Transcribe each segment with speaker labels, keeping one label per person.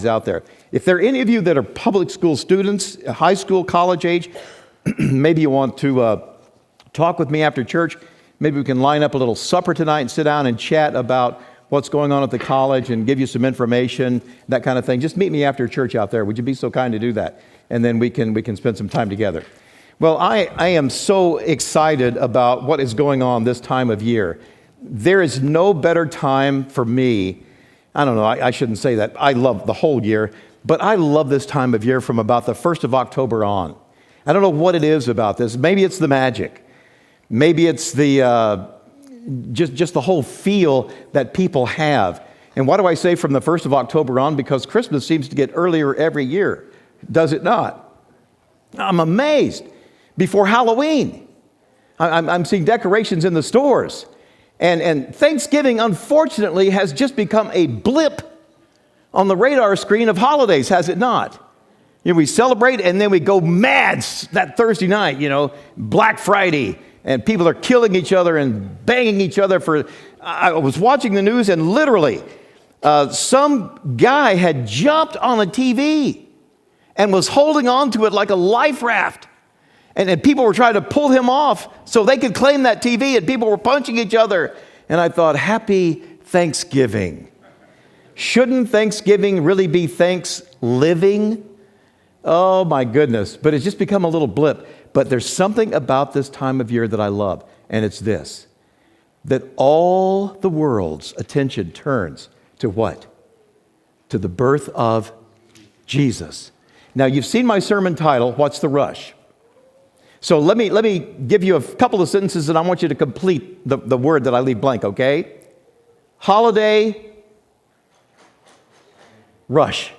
Speaker 1: kids out there. If there are any of you that are public school students, high school, college age, maybe you want to talk with me after church. Maybe we can line up a little supper tonight and sit down and chat about what's going on at the college and give you some information, that kind of thing. Just meet me after church out there. Would you be so kind to do that? And then we can spend some time together. Well, I am so excited about what is going on this time of year. There is no better time for me. I don't know, I shouldn't say that. I love the whole year, but I love this time of year from about the 1st of October on. I don't know what it is about this. Maybe it's the magic. Maybe it's the just the whole feel that people have. And why do I say from the 1st of October on? Because Christmas seems to get earlier every year. Does it not? I'm amazed. Before Halloween, I'm seeing decorations in the stores. And Thanksgiving, unfortunately, has just become a blip on the radar screen of holidays, has it not? You know, we celebrate and then we go mad that Thursday night, Black Friday, and people are killing each other and banging each other I was watching the news and literally some guy had jumped on a TV and was holding on to it like a life raft. And people were trying to pull him off so they could claim that TV, and people were punching each other. And I thought, happy Thanksgiving. Shouldn't Thanksgiving really be thanks living? Oh my goodness. But it's just become a little blip. But there's something about this time of year that I love, and it's this, that all the world's attention turns to what? To the birth of Jesus. Now, you've seen my sermon title, What's the Rush? So let me give you a couple of sentences, and I want you to complete the word that I leave blank, okay? Holiday rush.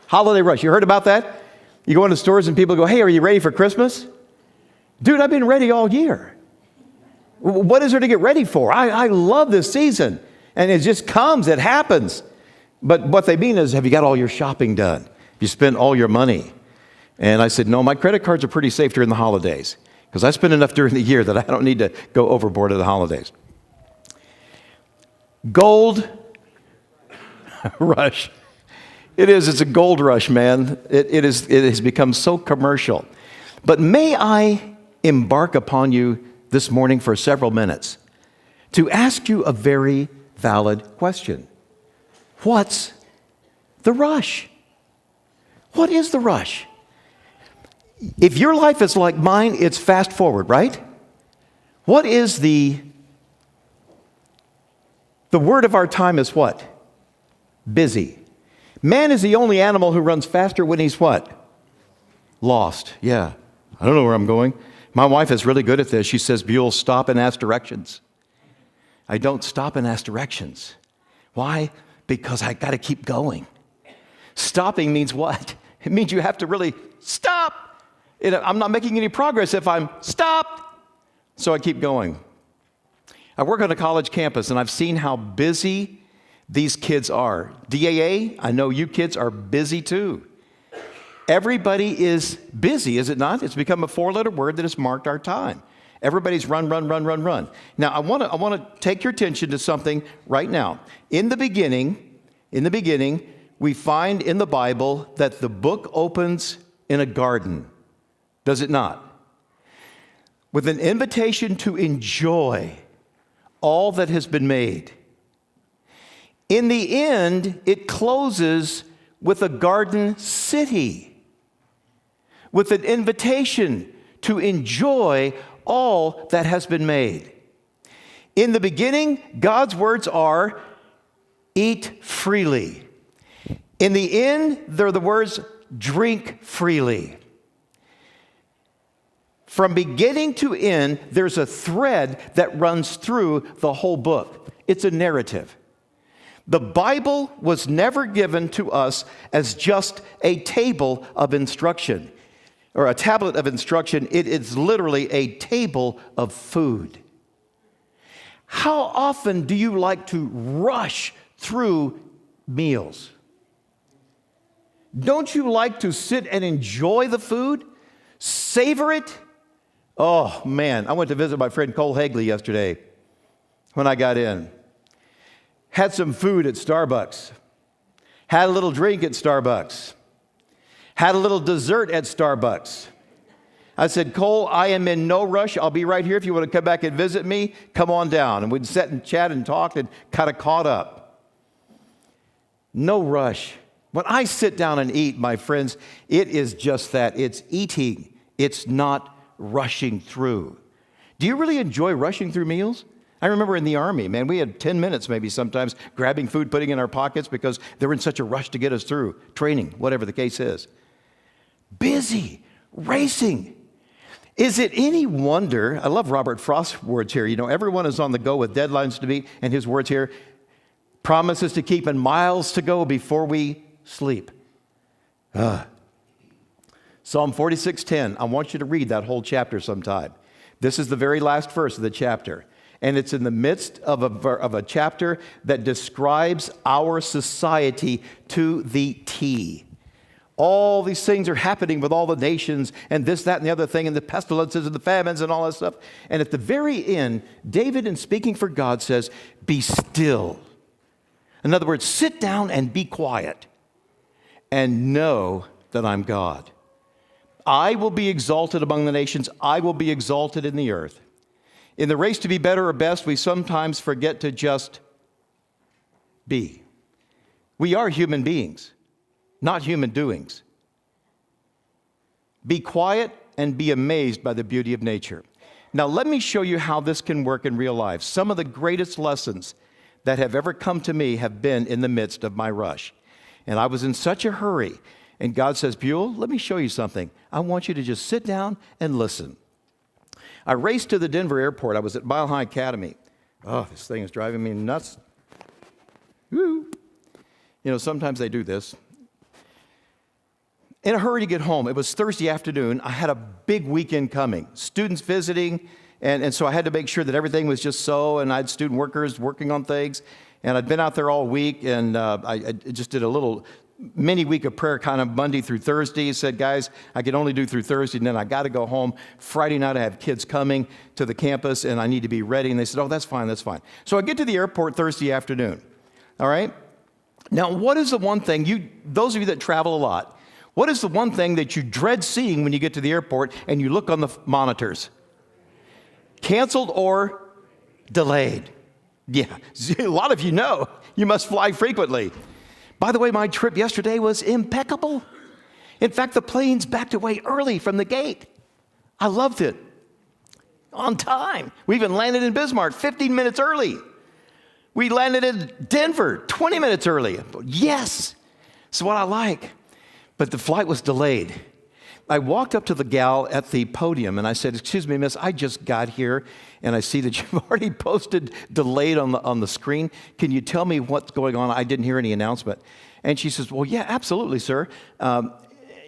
Speaker 1: Holiday rush. You heard about that? You go into stores and people go, hey, are you ready for Christmas? Dude, I've been ready all year. What is there to get ready for? I love this season. And it just comes, it happens. But what they mean is, have you got all your shopping done? Have you spent all your money? And I said, no, my credit cards are pretty safe during the holidays because I spend enough during the year that I don't need to go overboard at the holidays. Gold rush. It's a gold rush, man. It has become so commercial. But may I embark upon you this morning for several minutes to ask you a very valid question. What's the rush? What is the rush? If your life is like mine, it's fast forward, right? What is the word of our time is what? Busy. Man is the only animal who runs faster when he's what? Lost. Yeah. I don't know where I'm going. My wife is really good at this. She says, Buell, stop and ask directions. I don't stop and ask directions. Why? Because I got to keep going. Stopping means what? It means you have to really stop. I'm not making any progress if I'm stopped. So I keep going. I work on a college campus, and I've seen how busy these kids are. DAA, I know you kids are busy too. Everybody is busy, is it not? It's become a 4-letter word that has marked our time. Everybody's run. Now, I want to take your attention to something right now. In the beginning, we find in the Bible that the book opens in a garden. Does it not? With an invitation to enjoy all that has been made. In the end, it closes with a garden city, with an invitation to enjoy all that has been made. In the beginning, God's words are, eat freely. In the end, they're the words, drink freely. From beginning to end, there's a thread that runs through the whole book. It's a narrative. The Bible was never given to us as just a table of instruction or a tablet of instruction. It is literally a table of food. How often do you like to rush through meals? Don't you like to sit and enjoy the food? Savor it? Oh, man, I went to visit my friend Cole Hagley yesterday when I got in. Had some food at Starbucks. Had a little drink at Starbucks. Had a little dessert at Starbucks. I said, Cole, I am in no rush. I'll be right here. If you want to come back and visit me, come on down. And we'd sit and chat and talk and kind of caught up. No rush. When I sit down and eat, my friends, it is just that. It's eating. It's not rushing through. Do you really enjoy rushing through meals? I remember in the Army, man, we had 10 minutes maybe sometimes grabbing food, putting it in our pockets because they were in such a rush to get us through training, whatever the case is. Busy, racing. Is it any wonder, I love Robert Frost's words here, everyone is on the go with deadlines to meet, and his words here, promises to keep and miles to go before we sleep. Psalm 46:10, I want you to read that whole chapter sometime. This is the very last verse of the chapter. And it's in the midst of a chapter that describes our society to the T. All these things are happening with all the nations and this, that, and the other thing, and the pestilences and the famines and all that stuff. And at the very end, David, in speaking for God, says, be still. In other words, sit down and be quiet and know that I'm God. I will be exalted among the nations. I will be exalted in the earth. In the race to be better or best, we sometimes forget to just be. We are human beings, not human doings. Be quiet and be amazed by the beauty of nature. Now, let me show you how this can work in real life. Some of the greatest lessons that have ever come to me have been in the midst of my rush. And I was in such a hurry. And God says, Buell, let me show you something. I want you to just sit down and listen. I raced to the Denver airport. I was at Mile High Academy. Oh, this thing is driving me nuts. Woo. Sometimes they do this. In a hurry to get home. It was Thursday afternoon. I had a big weekend coming. Students visiting, and so I had to make sure that everything was just so, and I had student workers working on things. And I'd been out there all week, and I just did a little mini week of prayer, kind of Monday through Thursday. He said, guys, I can only do through Thursday, and then I got to go home. Friday night, I have kids coming to the campus, and I need to be ready. And they said, oh, that's fine, that's fine. So I get to the airport Thursday afternoon, all right? Now, what is the one thing, those of you that travel a lot, what is the one thing that you dread seeing when you get to the airport and you look on the monitors? Canceled or delayed. Yeah, a lot of you know. You must fly frequently. By the way, my trip yesterday was impeccable. In fact, the planes backed away early from the gate. I loved it. On time. We even landed in Bismarck 15 minutes early. We landed in Denver 20 minutes early. Yes, it's what I like. But the flight was delayed. I walked up to the gal at the podium and I said, excuse me, miss, I just got here and I see that you've already posted delayed on the screen. Can you tell me what's going on? I didn't hear any announcement. And she says, well, yeah, absolutely, sir.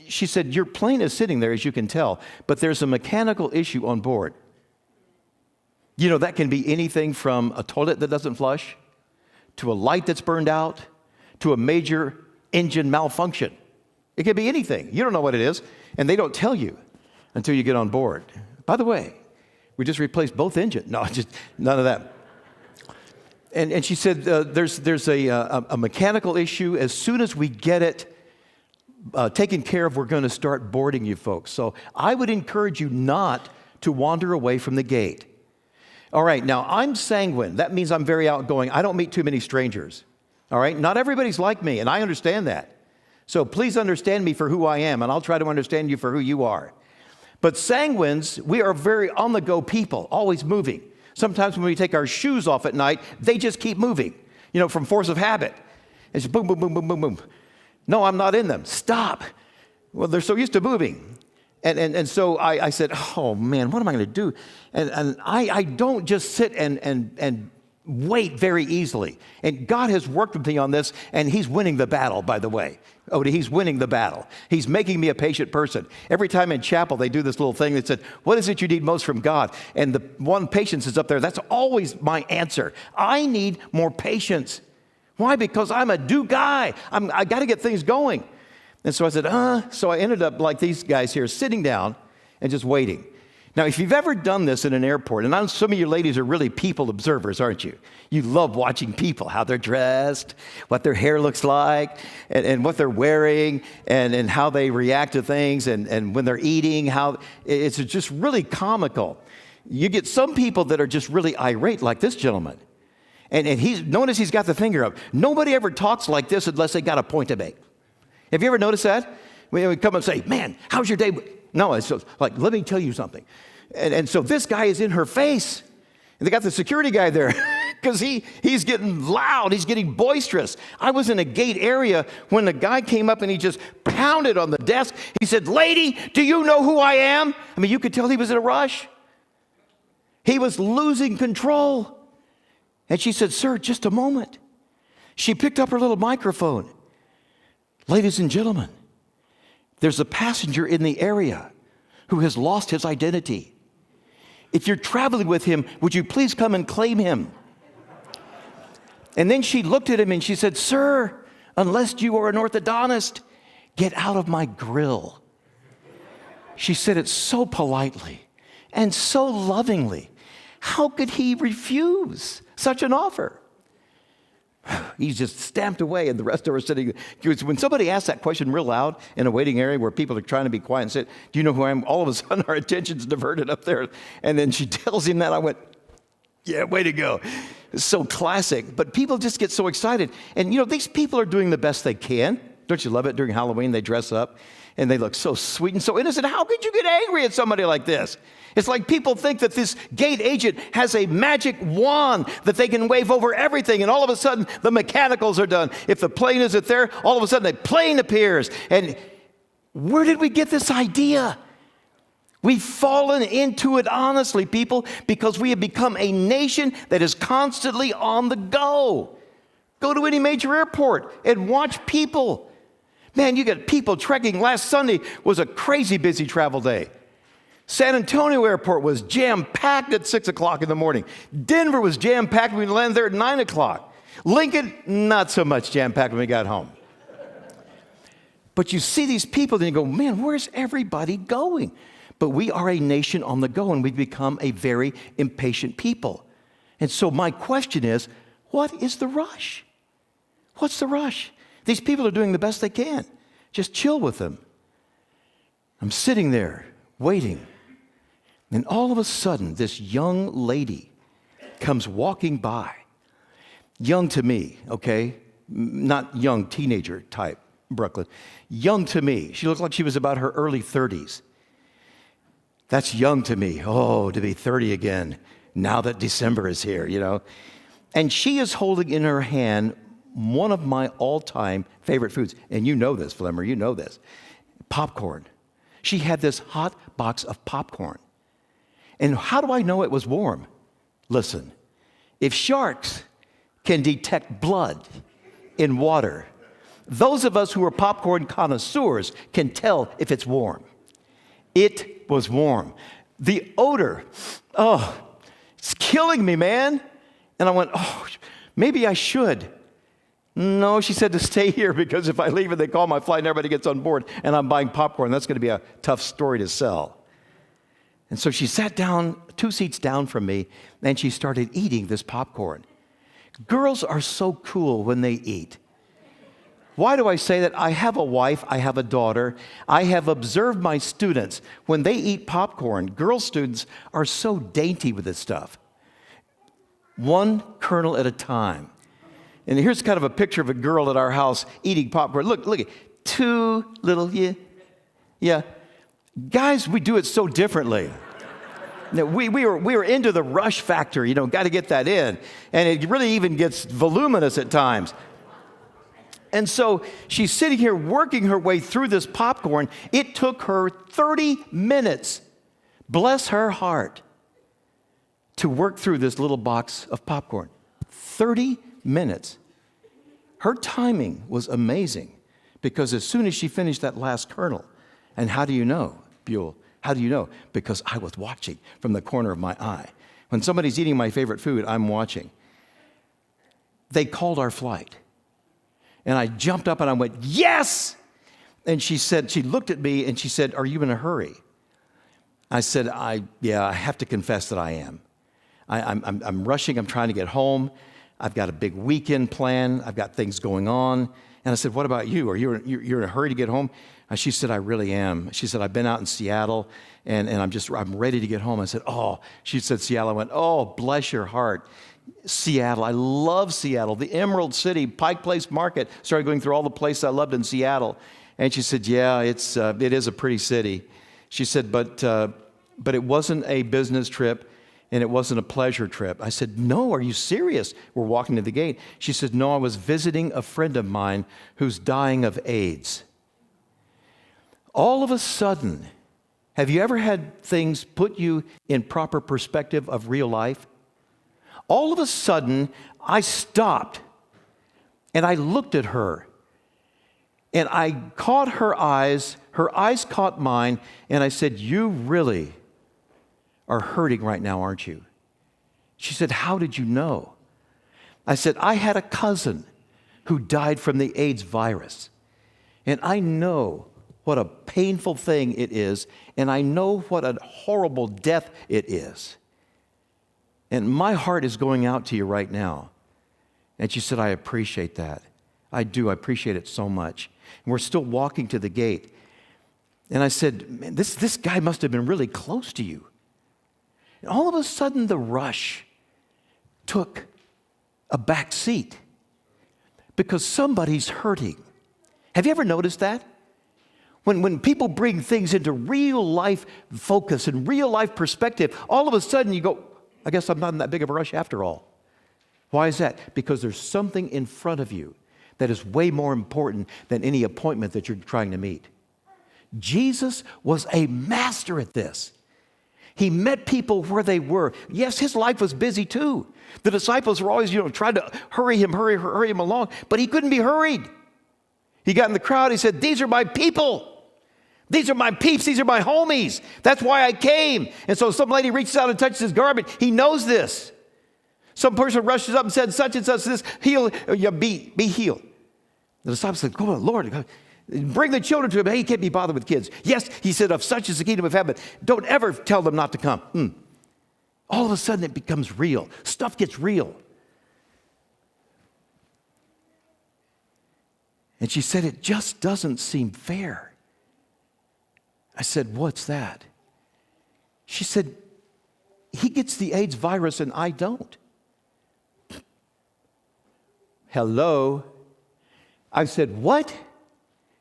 Speaker 1: She said, your plane is sitting there, as you can tell, but there's a mechanical issue on board. That can be anything from a toilet that doesn't flush, to a light that's burned out, to a major engine malfunction. It could be anything. You don't know what it is, and they don't tell you until you get on board. By the way, we just replaced both engines. No, just none of that. And she said, there's a mechanical issue. As soon as we get it taken care of, we're going to start boarding you folks. So I would encourage you not to wander away from the gate. All right, now I'm sanguine. That means I'm very outgoing. I don't meet too many strangers. All right, not everybody's like me, and I understand that. So please understand me for who I am, and I'll try to understand you for who you are. But sanguines, we are very on-the-go people, always moving. Sometimes when we take our shoes off at night, they just keep moving, from force of habit. It's boom, boom, boom, boom, boom, boom. No, I'm not in them. Stop. Well, they're so used to moving. And so I said, oh, man, what am I going to do? And I don't just sit and wait very easily. And God has worked with me on this, and he's winning the battle, by the way. Odie, he's winning the battle. He's making me a patient person. Every time in chapel, they do this little thing that said, what is it you need most from God? And the one patience is up there. That's always my answer. I need more patience. Why? Because I'm a do guy. I got to get things going. And so I said, So I ended up like these guys here, sitting down and just waiting. Now, if you've ever done this in an airport, and I know some of you ladies are really people observers, aren't you? You love watching people, how they're dressed, what their hair looks like, and what they're wearing, and how they react to things, and when they're eating, how it's just really comical. You get some people that are just really irate, like this gentleman. And notice he's got the finger up. Nobody ever talks like this unless they got a point to make. Have you ever noticed that? We come and say, man, how's your day? No, it's just like, let me tell you something. And so this guy is in her face. And they got the security guy there because he's getting loud. He's getting boisterous. I was in a gate area when the guy came up and he just pounded on the desk. He said, lady, do you know who I am? I mean, you could tell he was in a rush. He was losing control. And she said, sir, just a moment. She picked up her little microphone. Ladies and gentlemen, there's a passenger in the area who has lost his identity. If you're traveling with him, would you please come and claim him? And then she looked at him and she said, sir, unless you are an orthodontist, get out of my grill. She said it so politely and so lovingly. How could he refuse such an offer? He's just stamped away, and the rest of us sitting. When somebody asks that question real loud in a waiting area where people are trying to be quiet and say, do you know who I am? All of a sudden, our attention's diverted up there. And then she tells him that. I went, yeah, way to go. It's so classic. But people just get so excited. And, these people are doing the best they can. Don't you love it? During Halloween, they dress up, and they look so sweet and so innocent. How could you get angry at somebody like this? It's like people think that this gate agent has a magic wand that they can wave over everything, and all of a sudden, the mechanicals are done. If the plane isn't there, all of a sudden, a plane appears. And where did we get this idea? We've fallen into it honestly, people, because we have become a nation that is constantly on the go. Go to any major airport and watch people. Man, you got people trekking. Last Sunday was a crazy busy travel day. San Antonio Airport was jam-packed at 6 o'clock in the morning. Denver was jam-packed when we landed there at 9 o'clock. Lincoln, not so much jam-packed when we got home. But you see these people, and you go, man, where's everybody going? But we are a nation on the go, and we've become a very impatient people. And so my question is, what is the rush? What's the rush? These people are doing the best they can. Just chill with them. I'm sitting there waiting. And all of a sudden, this young lady comes walking by. Young to me, okay? Not young teenager type, Brooklyn. Young to me. She looked like she was about her early 30s. That's young to me. Oh, to be 30 again, now that December is here, And she is holding in her hand one of my all-time favorite foods. And you know this, Flemmer, you know this. Popcorn. She had this hot box of popcorn. And how do I know it was warm? Listen, if sharks can detect blood in water, those of us who are popcorn connoisseurs can tell if it's warm. It was warm. The odor, it's killing me, man. And I went, maybe I should. No, she said to stay here because if I leave and they call my flight and everybody gets on board and I'm buying popcorn, that's going to be a tough story to sell. And so she sat down 2 seats down from me and she started eating this popcorn. Girls are so cool when they eat. Why do I say that? I have a wife, I have a daughter. I have observed my students. When they eat popcorn, girl students are so dainty with this stuff. One kernel at a time. And here's kind of a picture of a girl at our house eating popcorn. Look at 2 little, yeah. Guys, we do it so differently. We were into the rush factor, got to get that in. And it really even gets voluminous at times. And so she's sitting here working her way through this popcorn. It took her 30 minutes, bless her heart, to work through this little box of popcorn. 30 minutes. Her timing was amazing because as soon as she finished that last kernel, and how do you know, Buell? How do you know? Because I was watching from the corner of my eye. When somebody's eating my favorite food, I'm watching. They called our flight. And I jumped up and I went, yes! And she looked at me and she said, are you in a hurry? I said, I have to confess that I am. I'm rushing. I'm trying to get home. I've got a big weekend plan. I've got things going on. And I said, what about you? You're in a hurry to get home? And she said, I really am. She said, I've been out in Seattle, and I'm ready to get home. I said, oh. She said, Seattle. I went, oh, bless your heart. Seattle. I love Seattle. The Emerald City, Pike Place Market. Started going through all the places I loved in Seattle. And she said, yeah, it is a pretty city. She said, but it wasn't a business trip, and it wasn't a pleasure trip. I said, no, are you serious? We're walking to the gate. She said, no, I was visiting a friend of mine who's dying of AIDS. All of a sudden, have you ever had things put you in proper perspective of real life? All of a sudden, I stopped, and I looked at her, and I caught her eyes caught mine, and I said, you really are hurting right now, aren't you? She said, how did you know? I said, I had a cousin who died from the AIDS virus, and I know what a painful thing it is, and I know what a horrible death it is. And my heart is going out to you right now. And she said, I appreciate that. I do. I appreciate it so much. And we're still walking to the gate. And I said, man, this guy must have been really close to you. And all of a sudden, the rush took a back seat because somebody's hurting. Have you ever noticed that? When people bring things into real life focus and real life perspective, all of a sudden you go, I guess I'm not in that big of a rush after all. Why is that? Because there's something in front of you that is way more important than any appointment that you're trying to meet. Jesus was a master at this. He met people where they were. Yes, his life was busy too. The disciples were always, trying to hurry him along, but he couldn't be hurried. He got in the crowd, he said, these are my people. These are my peeps. These are my homies. That's why I came. And so some lady reaches out and touches his garment. He knows this. Some person rushes up and said, such and such this, be healed. The disciples said, go on, Lord, bring the children to him. Hey, he can't be bothered with kids. Yes, he said, of such is the kingdom of heaven. Don't ever tell them not to come. All of a sudden it becomes real. Stuff gets real. And she said, it just doesn't seem fair. I said, what's that? She said, he gets the AIDS virus and I don't. Hello? I said, what?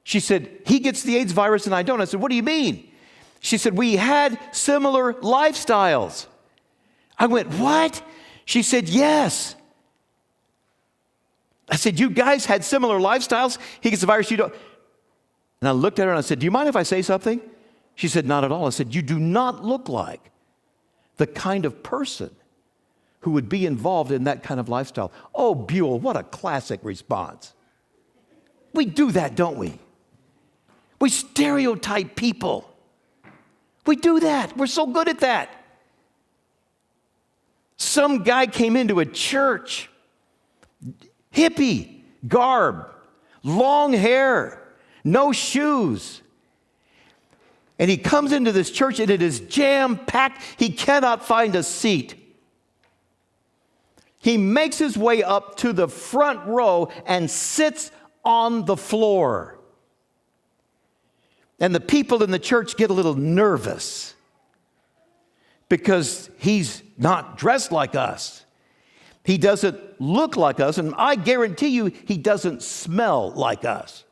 Speaker 1: She said, he gets the AIDS virus and I don't. I said, what do you mean? She said, we had similar lifestyles. I went, what? She said, yes. I said, you guys had similar lifestyles? He gets the virus, you don't. And I looked at her and I said, do you mind if I say something? She said, not at all. I said, you do not look like the kind of person who would be involved in that kind of lifestyle. Oh, Buell, what a classic response. We do that, don't we? We stereotype people. We do that. We're so good at that. Some guy came into a church, hippie, garb, long hair, no shoes. And he comes into this church and it is jam-packed. He cannot find a seat. He makes his way up to the front row and sits on the floor. And the people in the church get a little nervous because he's not dressed like us. He doesn't look like us, and I guarantee you he doesn't smell like us.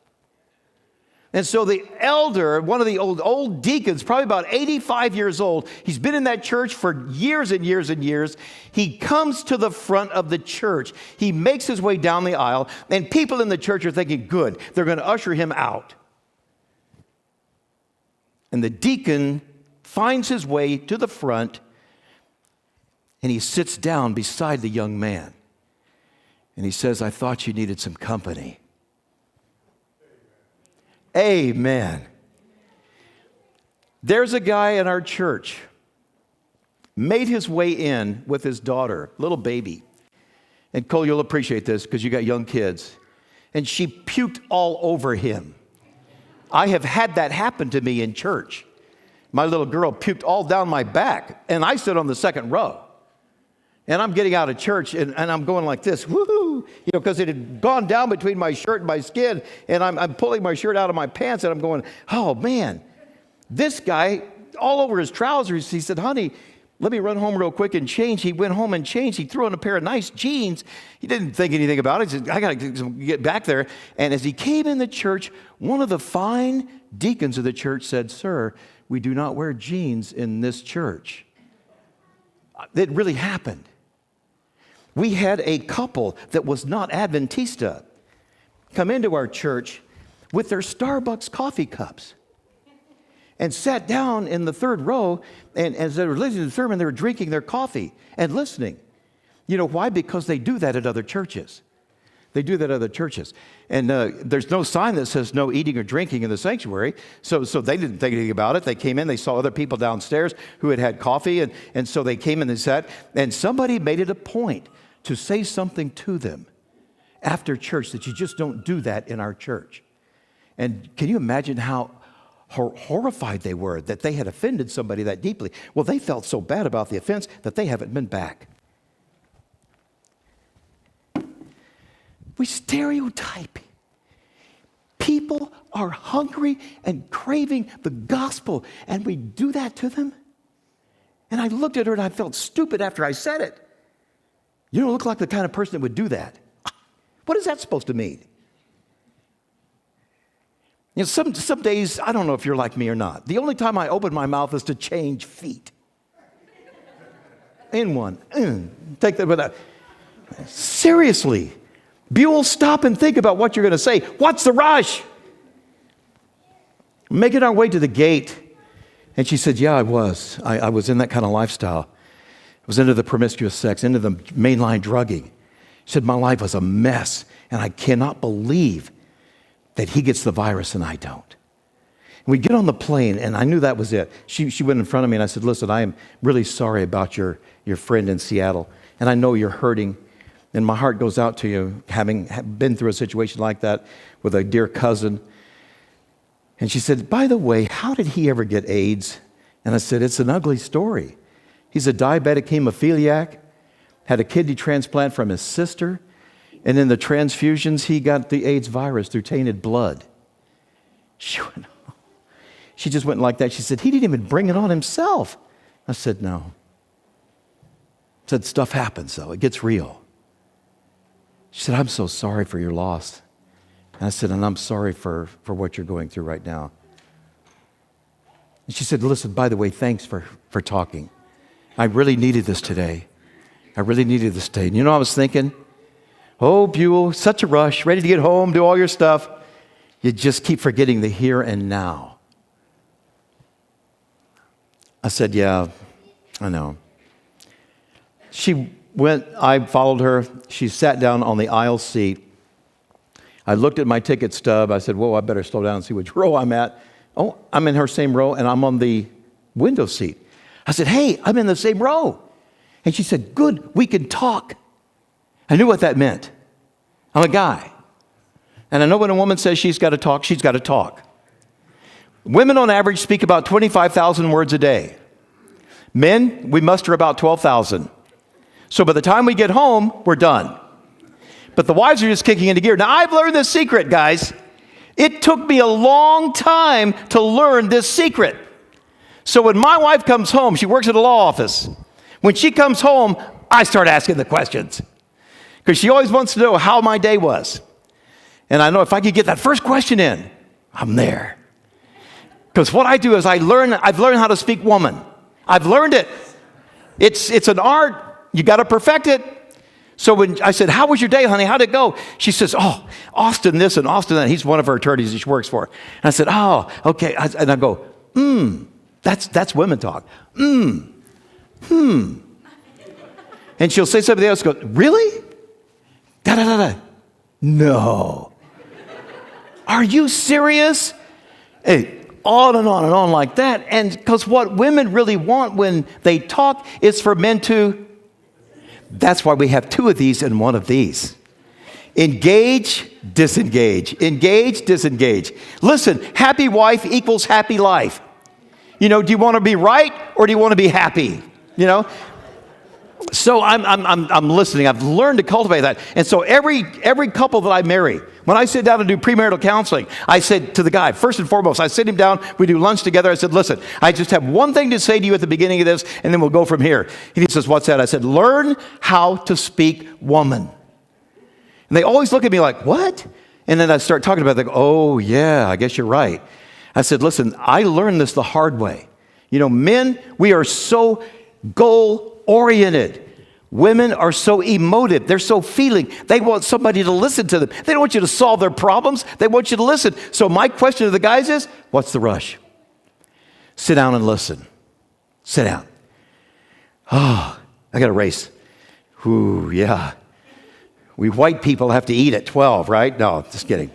Speaker 1: And so the elder, one of the old deacons, probably about 85 years old, he's been in that church for years and years and years. He comes to the front of the church. He makes his way down the aisle, and people in the church are thinking, good, they're going to usher him out. And the deacon finds his way to the front, and he sits down beside the young man. And he says, I thought you needed some company. Amen. There's a guy in our church, made his way in with his daughter, little baby. And Cole, you'll appreciate this because you got young kids. And she puked all over him. I have had that happen to me in church. my little girl puked all down my back, and I stood on the second row. And I'm getting out of church, and I'm going like this, woohoo, because it had gone down between my shirt and my skin, and I'm pulling my shirt out of my pants, and I'm going, oh, man. This guy, all over his trousers, he said, honey, let me run home real quick and change. He went home and changed. He threw on a pair of nice jeans. He didn't think anything about it. He said, I got to get back there. And as he came in the church, one of the fine deacons of the church said, sir, we do not wear jeans in this church. It really happened. We had a couple that was not Adventista come into our church with their Starbucks coffee cups and sat down in the third row, and as they were listening to the sermon, they were drinking their coffee and listening. You know why? Because they do that at other churches. They do that at other churches. And there's no sign that says no eating or drinking in the sanctuary, so they didn't think anything about it. They came in, they saw other people downstairs who had had coffee, and so they came in and sat, and somebody made it a point to say something to them after church that you just don't do that in our church. And can you imagine how horrified they were that they had offended somebody that deeply? Well, they felt so bad about the offense that they haven't been back. We stereotype. People are hungry and craving the gospel, and we do that to them. And I looked at her and I felt stupid after I said it. You don't look like the kind of person that would do that. What is that supposed to mean? You know, some days, I don't know if you're like me or not. The only time I open my mouth is to change feet. In one. Take that without. Seriously. Buell, stop and think about what you're going to say. What's the rush? Making our way to the gate. And she said, yeah, I was. I was in that kind of lifestyle. I was into the promiscuous sex, into the mainline drugging. She said, my life was a mess, and I cannot believe that he gets the virus and I don't. And we get on the plane, and I knew that was it. She went in front of me, and I said, listen, I am really sorry about your friend in Seattle, and I know you're hurting, and my heart goes out to you, having been through a situation like that with a dear cousin. And she said, by the way, how did he ever get AIDS? And I said, it's an ugly story. He's a diabetic hemophiliac, had a kidney transplant from his sister, and in the transfusions, he got the AIDS virus through tainted blood. She just went like that. She said, he didn't even bring it on himself. I said, no. I said, stuff happens, though. It gets real. She said, I'm so sorry for your loss. And I said, and I'm sorry for what you're going through right now. And she said, listen, by the way, thanks for talking. I really needed this today. I really needed this today. And you know, I was thinking, oh, Buell, such a rush, ready to get home, do all your stuff. You just keep forgetting the here and now. I said, yeah, I know. She went, I followed her. She sat down on the aisle seat. I looked at my ticket stub. I said, whoa, I better slow down and see which row I'm at. Oh, I'm in her same row, and I'm on the window seat. I said, hey, I'm in the same row. And she said, good, we can talk. I knew what that meant. I'm a guy. And I know when a woman says she's got to talk, she's got to talk. Women on average speak about 25,000 words a day. Men, we muster about 12,000. So by the time we get home, we're done. But the wives are just kicking into gear. Now, I've learned this secret, guys. It took me a long time to learn this secret. So when my wife comes home, she works at a law office. When she comes home, I start asking the questions. Because she always wants to know how my day was. And I know if I could get that first question in, I'm there. Because what I do is I've learned how to speak woman. I've learned it. It's an art. You got to perfect it. So when I said, how was your day, honey? How'd it go? She says, oh, Austin this and Austin that. He's one of her attorneys that she works for. And I said, oh, okay. And I go, that's women talk. And she'll say something else, go, really? Da-da-da-da. No. Are you serious? Hey, on and on and on like that. And because what women really want when they talk is for men to, that's why we have two of these and one of these. Engage, disengage. Engage, disengage. Listen, happy wife equals happy life. You know, do you want to be right or do you want to be happy? You know? So I'm listening. I've learned to cultivate that. And so every couple that I marry, when I sit down and do premarital counseling, I said to the guy, first and foremost, I sit him down, we do lunch together. I said, listen, I just have one thing to say to you at the beginning of this, and then we'll go from here. And he says, what's that? I said, learn how to speak woman. And they always look at me like, what? And then I start talking about it. They go, oh, yeah, I guess you're right. I said, listen, I learned this the hard way. You know, men, we are so goal-oriented. Women are so emotive. They're so feeling. They want somebody to listen to them. They don't want you to solve their problems. They want you to listen. So my question to the guys is, what's the rush? Sit down and listen. Sit down. Oh, I got to race. Ooh, yeah. We white people have to eat at 12, right? No, just kidding.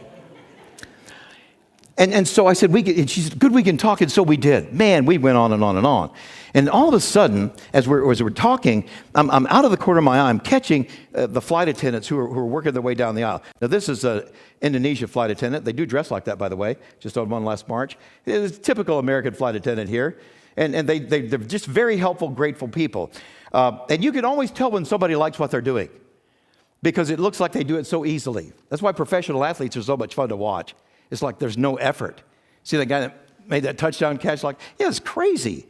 Speaker 1: And so I said, and she said, good, we can talk. And so we did. Man, we went on and on and on. And all of a sudden, as we're talking, I'm out of the corner of my eye. I'm catching the flight attendants who are working their way down the aisle. Now, this is an Indonesia flight attendant. They do dress like that, by the way, just on one last March. It's a typical American flight attendant here. And they're just very helpful, grateful people. And you can always tell when somebody likes what they're doing because it looks like they do it so easily. That's why professional athletes are so much fun to watch. It's like there's no effort. See that guy that made that touchdown catch? Like, yeah, it's crazy.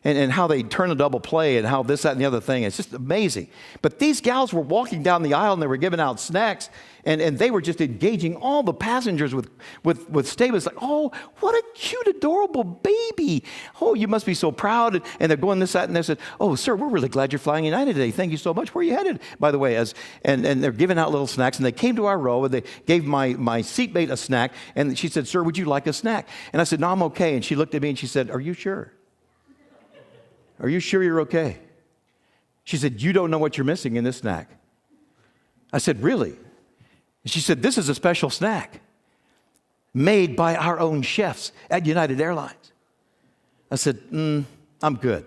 Speaker 1: And how they turn a double play and how this, that, and the other thing. It's just amazing. But these gals were walking down the aisle and they were giving out snacks and they were just engaging all the passengers with statements like, oh, what a cute, adorable baby. Oh, you must be so proud. And they're going this, that, and they said, oh, sir, we're really glad you're flying United today. Thank you so much. Where are you headed, by the way? And they're giving out little snacks. And they came to our row and they gave my seatmate a snack. And she said, sir, would you like a snack? And I said, no, I'm okay. And she looked at me and she said, are you sure? Are you sure you're okay? She said, you don't know what you're missing in this snack. I said, really? She said, this is a special snack made by our own chefs at United Airlines. I said, I'm good.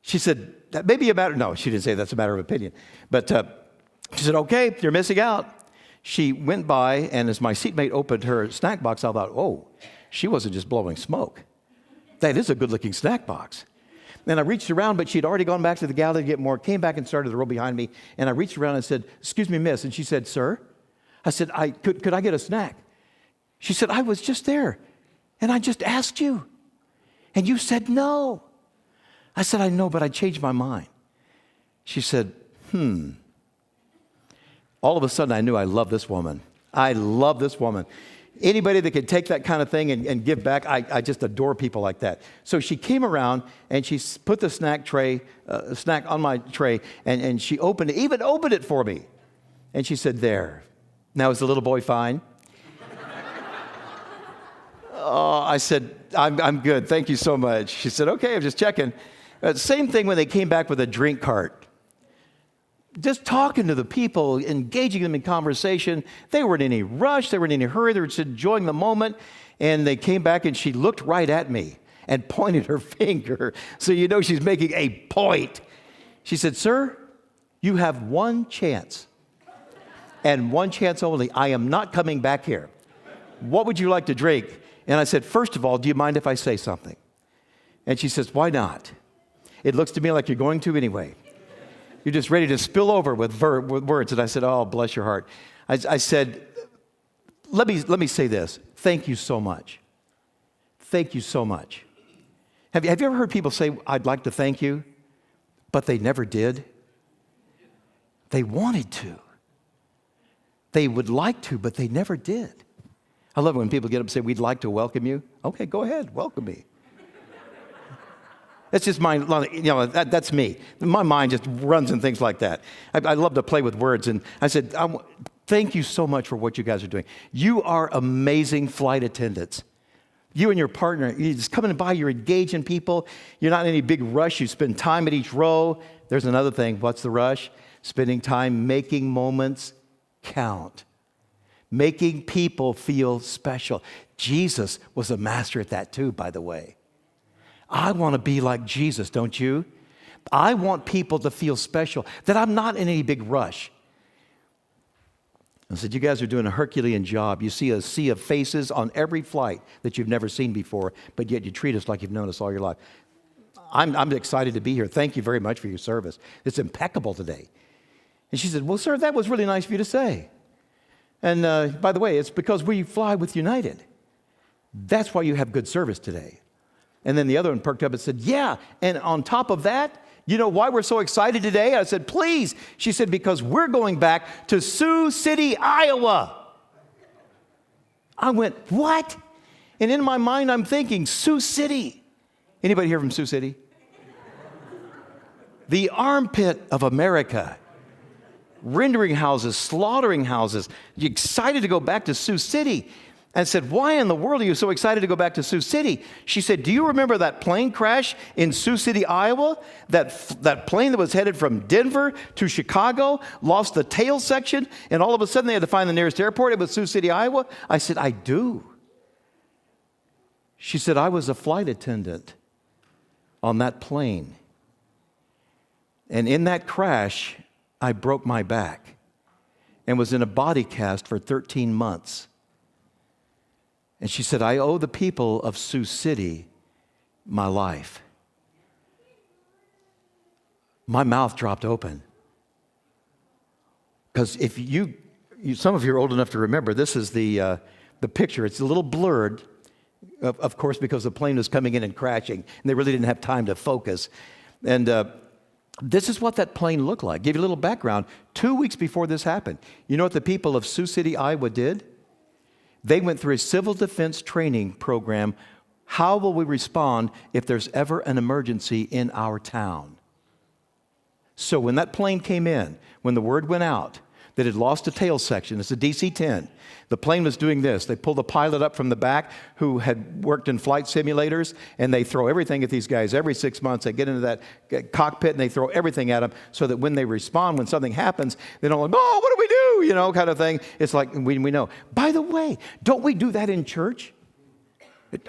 Speaker 1: She said, that may be a matter, no, she didn't say that's a matter of opinion. But she said, okay, you're missing out. She went by, and as my seatmate opened her snack box, I thought, oh, she wasn't just blowing smoke. That is a good-looking snack box. And I reached around, but she'd already gone back to the gallery to get more, came back and started the row behind me, and I reached around and said, excuse me, miss. And she said, sir? I said, could I get a snack? She said, I was just there, and I just asked you, and you said no. I said, I know, but I changed my mind. She said, All of a sudden, I knew I love this woman. I love this woman. Anybody that can take that kind of thing and give back, I just adore people like that. So she came around and she put the snack on my tray, and she even opened it for me. And she said, there. Now, is the little boy fine? Oh, I said, I'm good. Thank you so much. She said, okay, I'm just checking. Same thing when they came back with a drink cart. Just talking to the people, engaging them in conversation. They weren't in any rush. They weren't in any hurry. They were just enjoying the moment. And they came back, and she looked right at me and pointed her finger. So you know she's making a point. She said, sir, you have one chance, and one chance only. I am not coming back here. What would you like to drink? And I said, first of all, do you mind if I say something? And she says, why not? It looks to me like you're going to anyway. You're just ready to spill over with words. And I said, oh, bless your heart. I said, let me say this. Thank you so much. Thank you so much. Have you ever heard people say, I'd like to thank you, but they never did? They wanted to. They would like to, but they never did. I love it when people get up and say, we'd like to welcome you. Okay, go ahead, welcome me. That's just that's me. My mind just runs and things like that. I love to play with words. And I said, thank you so much for what you guys are doing. You are amazing flight attendants. You and your partner, you're just coming by, you're engaging people. You're not in any big rush. You spend time at each row. There's another thing. What's the rush? Spending time making moments count. Making people feel special. Jesus was a master at that too, by the way. I want to be like Jesus, don't you? I want people to feel special, that I'm not in any big rush. I said, you guys are doing a Herculean job. You see a sea of faces on every flight that you've never seen before, but yet you treat us like you've known us all your life. I'm excited to be here. Thank you very much for your service. It's impeccable today. And she said, well, sir, that was really nice of you to say. And by the way, it's because we fly with United. That's why you have good service today. And then the other one perked up and said, yeah, and on top of that, you know why we're so excited today? I said, please. She said, because we're going back to Sioux City, Iowa. I went, what? And in my mind, I'm thinking, Sioux City. Anybody here from Sioux City? The armpit of America. Rendering houses, slaughtering houses. You excited to go back to Sioux City? And I said, why in the world are you so excited to go back to Sioux City? She said, do you remember that plane crash in Sioux City, Iowa? That plane that was headed from Denver to Chicago, lost the tail section, and all of a sudden they had to find the nearest airport. It was Sioux City, Iowa. I said, I do. She said, I was a flight attendant on that plane. And in that crash, I broke my back and was in a body cast for 13 months. And she said, I owe the people of Sioux City my life. My mouth dropped open. Because if you, some of you are old enough to remember, this is the picture. It's a little blurred, of course, because the plane was coming in and crashing, and they really didn't have time to focus. And this is what that plane looked like. Give you a little background. 2 weeks before this happened, you know what the people of Sioux City, Iowa did? They went through a civil defense training program. How will we respond if there's ever an emergency in our town? So when that plane came in, when the word went out that it lost a tail section, it's a DC-10, the plane was doing this. They pull the pilot up from the back who had worked in flight simulators, and they throw everything at these guys. Every 6 months, they get into that cockpit, and they throw everything at them so that when they respond, when something happens, they don't like, oh, what do we do? You know, kind of thing. It's like, we know. By the way, don't we do that in church?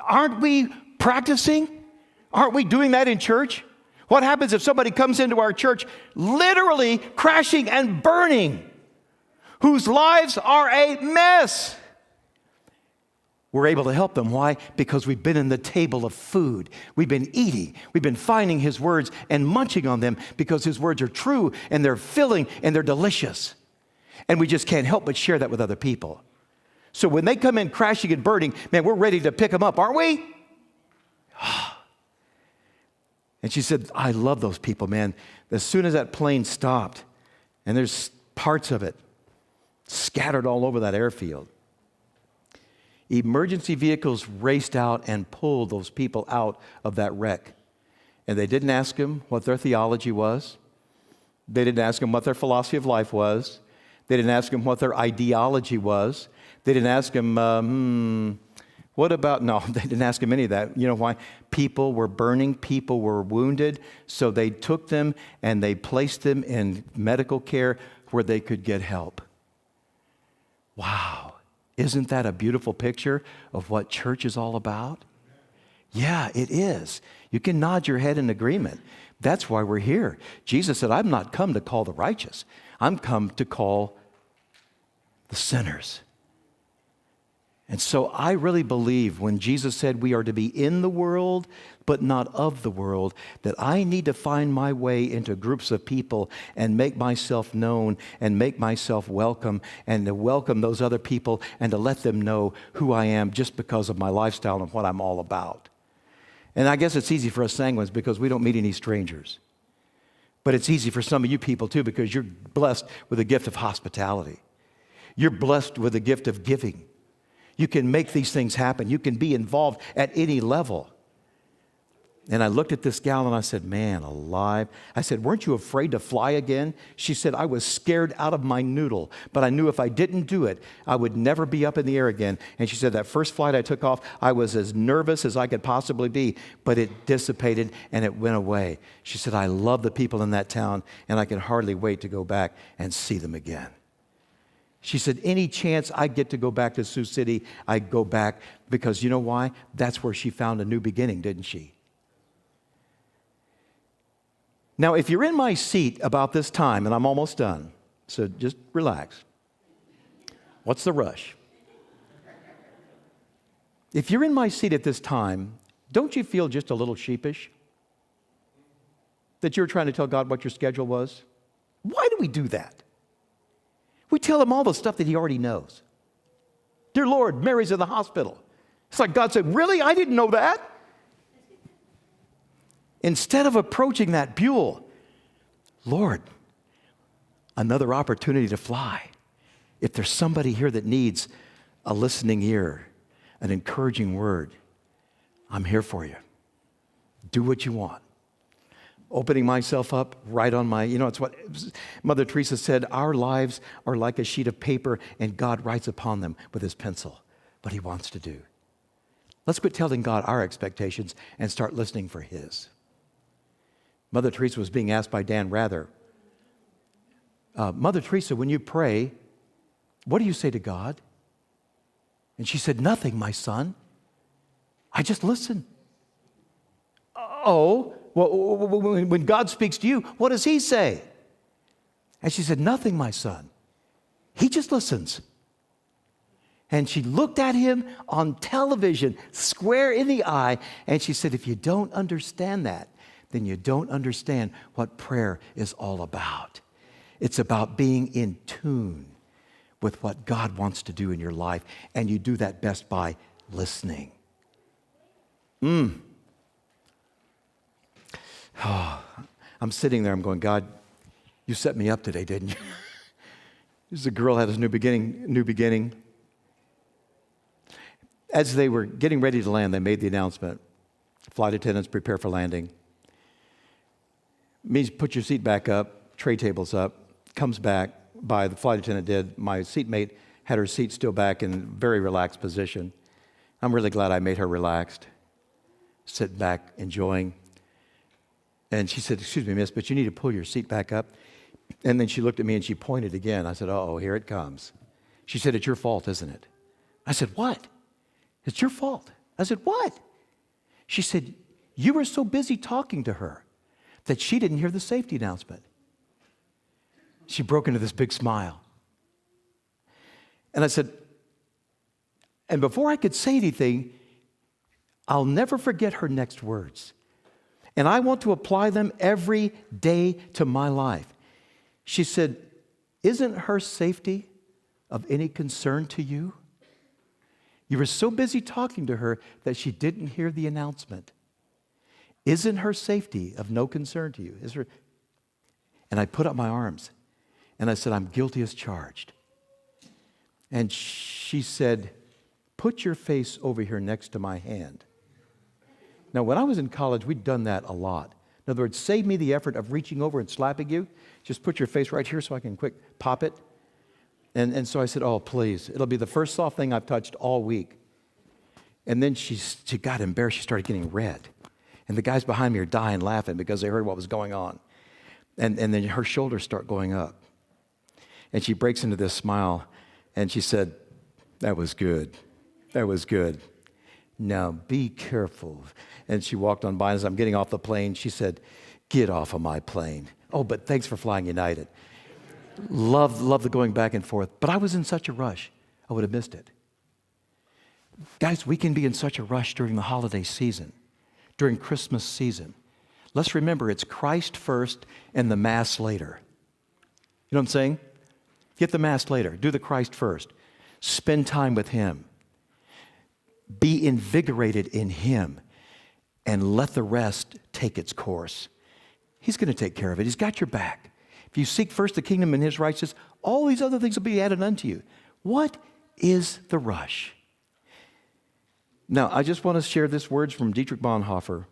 Speaker 1: Aren't we practicing? Aren't we doing that in church? What happens if somebody comes into our church literally crashing and burning, whose lives are a mess? We're able to help them. Why? Because we've been in the table of food. We've been eating. We've been finding His words and munching on them because His words are true and they're filling and they're delicious. And we just can't help but share that with other people. So when they come in crashing and burning, man, we're ready to pick them up, aren't we? And she said, I love those people, man. As soon as that plane stopped, and there's parts of it scattered all over that airfield, emergency vehicles raced out and pulled those people out of that wreck. And they didn't ask them what their theology was. They didn't ask them what their philosophy of life was. They didn't ask them what their ideology was. They didn't ask them, what about, no, they didn't ask him any of that. You know why? People were burning, people were wounded, so they took them and they placed them in medical care where they could get help. Wow. Isn't that a beautiful picture of what church is all about? Yeah, it is. You can nod your head in agreement. That's why we're here. Jesus said, I'm not come to call the righteous. I'm come to call the sinners. And so I really believe when Jesus said we are to be in the world, but not of the world, that I need to find my way into groups of people and make myself known and make myself welcome and to welcome those other people and to let them know who I am just because of my lifestyle and what I'm all about. And I guess it's easy for us sanguines because we don't meet any strangers. But it's easy for some of you people too because you're blessed with the gift of hospitality. You're blessed with the gift of giving. You can make these things happen. You can be involved at any level. And I looked at this gal and I said, man, alive. I said, weren't you afraid to fly again? She said, I was scared out of my noodle, but I knew if I didn't do it, I would never be up in the air again. And she said, that first flight I took off, I was as nervous as I could possibly be, but it dissipated and it went away. She said, I love the people in that town and I can hardly wait to go back and see them again. She said, any chance I get to go back to Sioux City, I'd go back because you know why? That's where she found a new beginning, didn't she? Now, if you're in my seat about this time, and I'm almost done, so just relax. What's the rush? If you're in my seat at this time, don't you feel just a little sheepish? That you're trying to tell God what your schedule was? Why do we do that? We tell him all the stuff that he already knows. Dear Lord, Mary's in the hospital. It's like God said, really? I didn't know that. Instead of approaching that Buell, Lord, another opportunity to fly. If there's somebody here that needs a listening ear, an encouraging word, I'm here for you. Do what you want. Opening myself up right on my, it's what Mother Teresa said, our lives are like a sheet of paper and God writes upon them with his pencil what he wants to do. Let's quit telling God our expectations and start listening for his. Mother Teresa was being asked by Dan Rather, Mother Teresa, when you pray, what do you say to God? And she said, nothing, my son. I just listen. Oh, well, when God speaks to you, what does he say? And she said, nothing, my son. He just listens. And she looked at him on television, square in the eye, and she said, if you don't understand that, then you don't understand what prayer is all about. It's about being in tune with what God wants to do in your life, and you do that best by listening. Oh, I'm sitting there, I'm going, God, you set me up today, didn't you? This is a girl had a new beginning. As they were getting ready to land, they made the announcement. Flight attendants, prepare for landing. Means put your seat back up, tray tables up, comes back by the flight attendant did. My seatmate had her seat still back in a very relaxed position. I'm really glad I made her relaxed, sitting back, enjoying. And she said, excuse me, miss, but you need to pull your seat back up. And then she looked at me and she pointed again. I said, uh-oh, here it comes. She said, it's your fault, isn't it? I said, what? It's your fault. I said, what? She said, you were so busy talking to her that she didn't hear the safety announcement. She broke into this big smile. And I said, and before I could say anything, I'll never forget her next words. And I want to apply them every day to my life. She said, isn't her safety of any concern to you? You were so busy talking to her that she didn't hear the announcement. Isn't her safety of no concern to you? And I put up my arms and I said, I'm guilty as charged. And she said, put your face over here next to my hand. Now, when I was in college, we'd done that a lot. In other words, save me the effort of reaching over and slapping you. Just put your face right here so I can quick pop it. And so I said, oh, please. It'll be the first soft thing I've touched all week. And then she got embarrassed. She started getting red. And the guys behind me are dying laughing because they heard what was going on. And then her shoulders start going up. And she breaks into this smile. And she said, that was good. That was good. Now be careful. And she walked on by. As I'm getting off the plane, she said, get off of my plane. Oh, but thanks for flying United. Love the going back and forth. But I was in such a rush, I would have missed it. Guys, we can be in such a rush during the holiday season, during Christmas season. Let's remember it's Christ first and the Mass later. You know what I'm saying? Get the Mass later. Do the Christ first. Spend time with Him. Be invigorated in Him and let the rest take its course. He's going to take care of it. He's got your back. If you seek first the kingdom and His righteousness, all these other things will be added unto you. What is the rush? Now, I just want to share this words from Dietrich Bonhoeffer.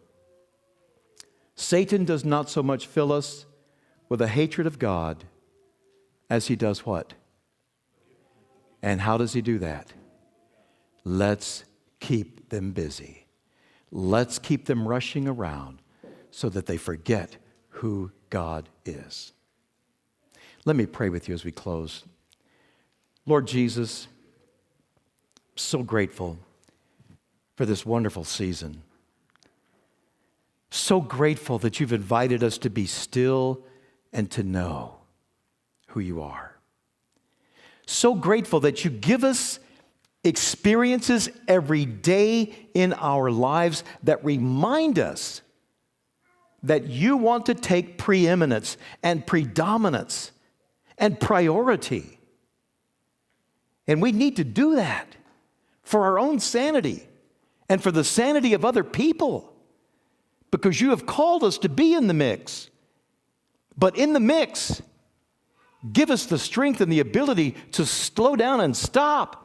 Speaker 1: Satan does not so much fill us with a hatred of God as he does what? And how does he do that? Let's keep them busy. Let's keep them rushing around so that they forget who God is. Let me pray with you as we close. Lord Jesus, so grateful for this wonderful season. So grateful that you've invited us to be still and to know who you are. So grateful that you give us experiences every day in our lives that remind us that you want to take preeminence and predominance and priority. And we need to do that for our own sanity and for the sanity of other people, because you have called us to be in the mix. But in the mix, give us the strength and the ability to slow down and stop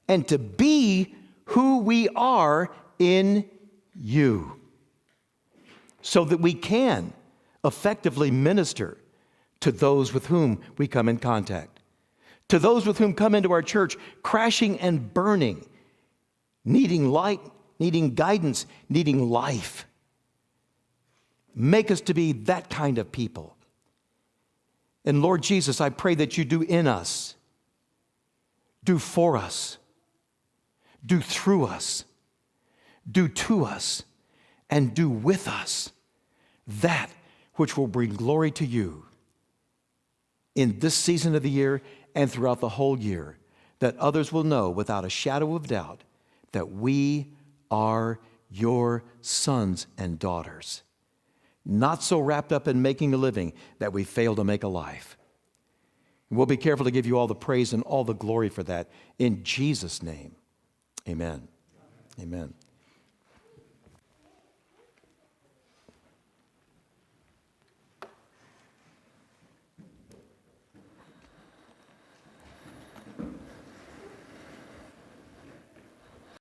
Speaker 1: and to be who we are in you, so that we can effectively minister to those with whom we come in contact, to those with whom come into our church crashing and burning, needing light, needing guidance, needing life. Make us to be that kind of people. And Lord Jesus, I pray that you do in us, do for us, do through us, do to us, and do with us that which will bring glory to you in this season of the year and throughout the whole year, that others will know without a shadow of doubt that we are your sons and daughters, not so wrapped up in making a living that we fail to make a life. We'll be careful to give you all the praise and all the glory for that. In Jesus' name, amen. Amen.